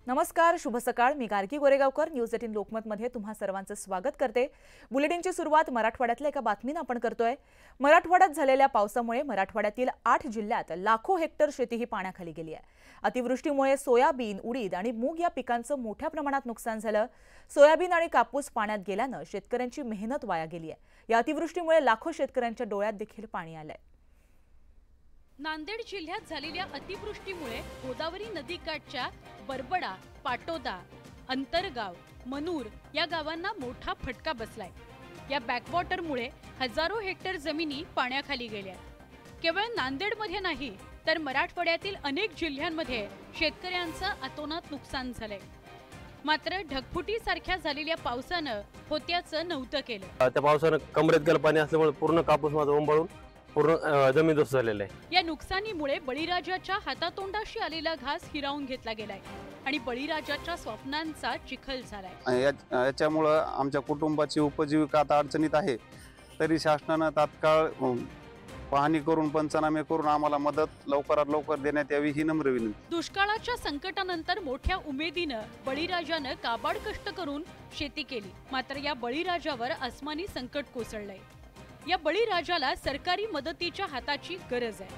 नमस्कार, शुभ सकाळ। मी गार्गी गोरेगावकर न्यूज 18 लोकमत मध्ये तुम्हा सर्वांचं स्वागत करते। बुलेटिनची सुरुवात मराठवाड्यातल्या एका बातमीने आपण करतोय। मराठवाड्यात झालेल्या पावसामुळे मराठवाड्यातील 8 जिल्ह्यात लाखो हेक्टर शेतीही पाण्याखाली गेली आहे। अतिवृष्टीमुळे सोयाबीन, उडीद आणि मूग या पिकांचं मोठ्या प्रमाणात नुकसान झालं। सोयाबीन आणि कापूस पाण्यात गेल्यानं शेतकऱ्यांची मेहनत वाया गेली आहे। या अतिवृष्टीमुळे लाखो शेतकऱ्यांच्या डोळ्यात देखील पाणी आलंय। नांदेड जिल्ह्यात झालेल्या अतिवृष्टीमुळे गोदावरी नदीकाठच्या बरबडा, पाटोदा, अंतरगाव, मनूर या गावांना मोठा फटका बसलाय। या बॅकवॉटरमुळे हजारो हेक्टर जमिनी पाण्याखाली गेल्या। केवळ नांदेडमध्ये नाही तर मराठवाड्यातील अनेक जिल्ह्यांमध्ये शेतकऱ्यांचं अतोनात नुकसान झालंय। मात्र ढगफुटीसारख्या झालेल्या पावसानं होत्याचं नव्हतं केलं। त्या पावसानं कमरेत गेलं पाणी असल्यामुळे पूर्ण कापूस माझा ओंबाळून पूर्ण जमीनदोस्त झालेला आहे। या नुकसानीमुळे बळीराजाच्या हातातोंडाशी आलेला घास हिरावून घेतला गेलाय आणि बळीराजाच्या स्वप्नांचा चिखल झालाय। याच्यामुळे आमच्या कुटुंबाची उपजीविका आता अडचणीत आहे। तरी शासनाने तात्काळ पाहणी करून पंचनामे करून आम्हाला मदत लवकरात लवकर देण्यात यावी ही नम्र विनंती। दुष्काळाच्या संकटानंतर मोठ्या उमेदीनं बळीराजानं काबाड कष्ट करून शेती केली। मात्र या बळीराजावर आसमानी संकट कोसळलंय। या बळीराजाला सरकारी मदतीच्या हाताची गरज आहे।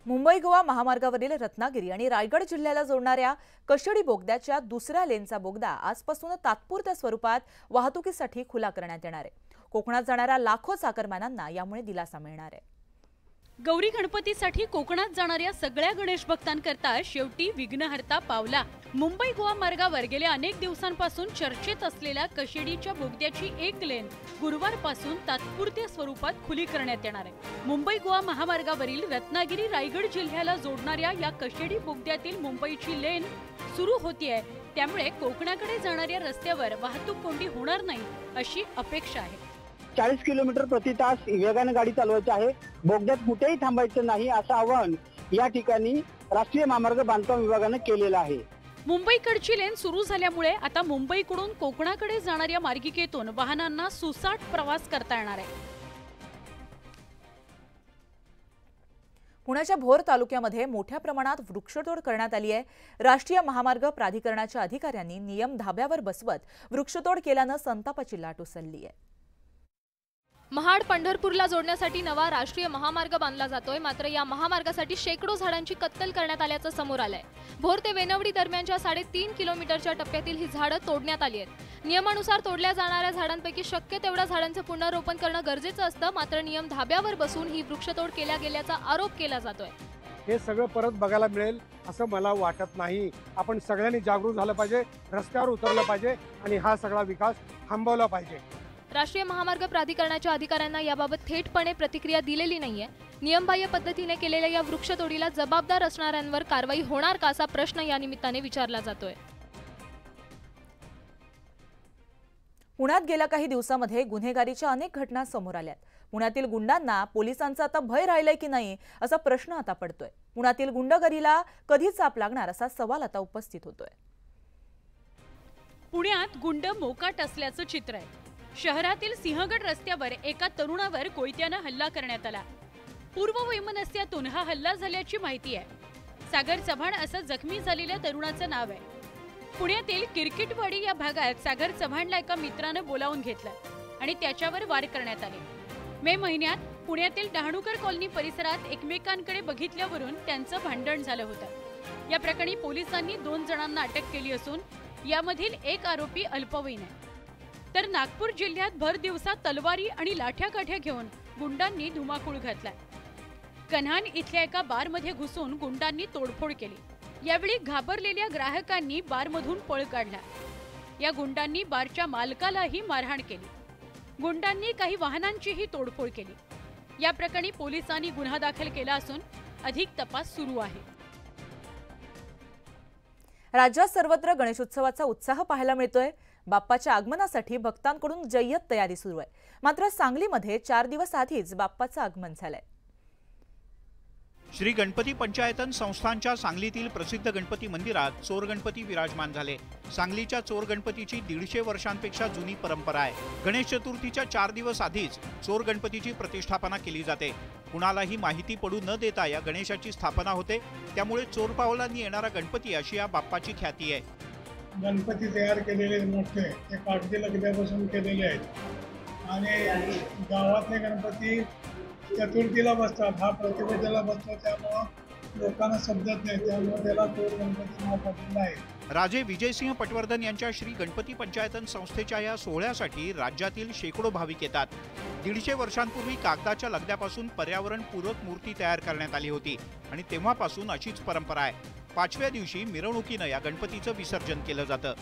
मुंबई गोवा महामार्गावरील रत्नागिरी आणि रायगड जिल्ह्याला जोडणाऱ्या कशेडी बोगद्याच्या दुसऱ्या लेनचा बोगदा आजपासून तात्पुरत्या स्वरूपात वाहतुकीसाठी खुला करण्यात येणार आहे। कोकणात जाणाऱ्या लाखो चाकरमान्यांना यामुळे दिलासा मिळणार आहे। गौरी गणपतीसाठी कोकणात जाणाऱ्या सगळ्या गणेश भक्तांकरता शेवटी विघ्नहर्ता पावला। मुंबई गोवा मार्गावर गेल्या अनेक दिवसांपासून चर्चेत असलेल्या कशेडीच्या बोगद्याची एक लेन गुरुवारपासून तात्पुरत्या स्वरूपात खुली करण्यात येणार आहे। मुंबई गोवा महामार्गावरील रत्नागिरी रायगड जिल्ह्याला जोडणाऱ्या या कशेडी बोगद्यातील मुंबईची लेन सुरू होतीये, त्यामुळे कोकणाकडे जाणाऱ्या रस्त्यावर वाहतूक कोंडी होणार नाही अशी अपेक्षा आहे। 40 किलोमीटर प्रति तास वेगाने गाडी चालवायची आहे। बोगद्यात कुठेही थांबायचं नाही असं आवाहन या ठिकाणी राष्ट्रीय महामार्ग बांधकाम विभागाने केलेलं आहे। मुंबईकडची लेन सुरू झाल्यामुळे आता मुंबईकडून कोकणाकडे जाणाऱ्या मार्गिकेतून वाहनांना सुसाट प्रवास करता येणार आहे। पुण्याच्या भोर तालुक्यामध्ये मोठ्या प्रमाणात वृक्षतोड करण्यात आली आहे। राष्ट्रीय महामार्ग प्राधिकरणाच्या अधिकाऱ्यांनी नियम धाब्यावर बसवत वृक्षतोड केल्यानं संतापाची लाट उसळली आहे। महाड पंढरपूरला जोडण्यासाठी नवा राष्ट्रीय महामार्ग बांधला जातोय। मात्र या महामार्गासाठी शेकडो झाडांची कत्तल करण्यात आल्याचं समोर आलंय। भोर ते वेनवडी दरम्यानच्या 3.5 किलोमीटरच्या टप्प्यातील ही झाडं तोडण्यात आली आहेत। नियमानुसार तोडल्या जाणाऱ्या झाडांपैकी शक्य तेवढ्या झाडांचं पुनर्रोपण करणं गरजेचं असतं। मात्र नियम धाब्यावर बसून ही वृक्षतोड केल्या गेल्याचा आरोप केला जातोय। हे सगळं परत बघायला मिळेल असं मला वाटत नाही। आपण सगळ्यांनी जागरूक झालं पाहिजे, रस्त्यावर उतरलं पाहिजे आणि हा सगळा विकास थांबवला पाहिजे। राष्ट्रीय महामार्ग प्राधिकरणाच्या अधिकाऱ्यांना याबाबत थेटपणे प्रतिक्रिया दिलेली नाहीये। नियमबाह्य पद्धतीने केलेल्या या वृक्षतोडीला जबाबदार असणाऱ्यांवर कारवाई होणार का असा प्रश्न या निमित्ताने विचारला जातोय। पुण्यात गेल्या काही दिवसांमध्ये गुन्हेगारीच्या अनेक घटना समोर आल्यात। पुण्यातील गुंडांना पोलिसांचा आता भय राहिलाय की नाही असा प्रश्न आता पडतोय। पुण्यातील गुंडगिरीला कधी चाप लागणार असा सवाल आता उपस्थित होतोय। पुण्यात गुंड मोकाट असल्याचं चित्र आहे। शहरातील सिंहगड रस्त्यावर एका तरुणावर कोयत्यानं हल्ला करण्यात आला। पूर्ववैमनस्यातून हा हल्ला झाल्याची माहिती आहे। सागर चव्हाण असं जखमी झालेल्या तरुणाचं नाव आहे। पुण्यातील किरकिटवाडी या भागात सागर चव्हाणला एका मित्रानं बोलावून घेतलं आणि त्याच्यावर वार करण्यात आले। मे महिन्यात पुण्यातील डहाणूकर कॉलनी परिसरात एकमेकांकडे बघितल्यावरून त्यांचं भांडण झालं होतं। या प्रकरणी पोलिसांनी 2 जणांना अटक केली असून यामधील एक आरोपी अल्पवयीन आहे। तर नागपूर जिल्ह्यात भर दिवसात तलवारी आणि लाठ्या काठ्या घेऊन गुंडांनी धुमाकूळ घातलाय। कन्हान इथल्या एका बारमध्ये घुसून गुंडांनी तोडफोड केली। यावेळी घाबरलेल्या ग्राहकांनी बारमधून पळ काढला। या गुंडांनी बारच्या मालकालाही मारहाण केली। गुंडांनी काही वाहनांचीही तोडफोड केली। या प्रकरणी पोलिसांनी गुन्हा दाखल केला असून अधिक तपास सुरू आहे। राज्यात सर्वत्र गणेशोत्सवाचा उत्साह पाहायला मिळतोय। बाप्पाच्या आगमनासाठी भक्तांकडून जय्यत तयारी सुरू आहे। मात्र सांगलीमध्ये 4 दिवस आधीच बाप्पाचं आगमन झालंय। श्री गणपती पंचायतन संस्थांच्या सांगलीतील प्रसिद्ध गणपती मंदिरात चोर गणपती विराजमान झाले। सांगलीच्या चोर गणपतीची 150 वर्षांपेक्षा जुनी परंपरा आहे। गणेश चतुर्थीच्या 4 दिवस आधीच चोर गणपतीची प्रतिष्ठापना केली जाते। कुणालाही माहिती पडू न देता या गणेशाची स्थापना होते, त्यामुळे चोर पावलांनी येणारा गणपती अशी या बाप्पाची ख्याती आहे। गणपती तयार केलेले मोठे ते कागदी लगद्यापासून केलेले आहेत आणि गावातले गणपती चतुर्थीला बसतात, हा प्रतिपदेला बसतो, त्यामुळं लोकांना समजत नाही, त्यामुळे त्याला चोर गणपती नाव पडलेलं आहे। राजे विजयसिंह पटवर्धन यांच्या श्री गणपती पंचायतन संस्थेच्या या सोहळ्यासाठी राज्यातील शेकडो भाविक येतात। 150 वर्षांपूर्वी कागदाच्या लगद्यापासून पर्यावरणपूरक मूर्ती तयार करण्यात आली होती आणि तेव्हापासून अशीच परंपरा आहे। 5व्या दिवशी मिरवणुकीनं या गणपतीचं विसर्जन केलं जातं।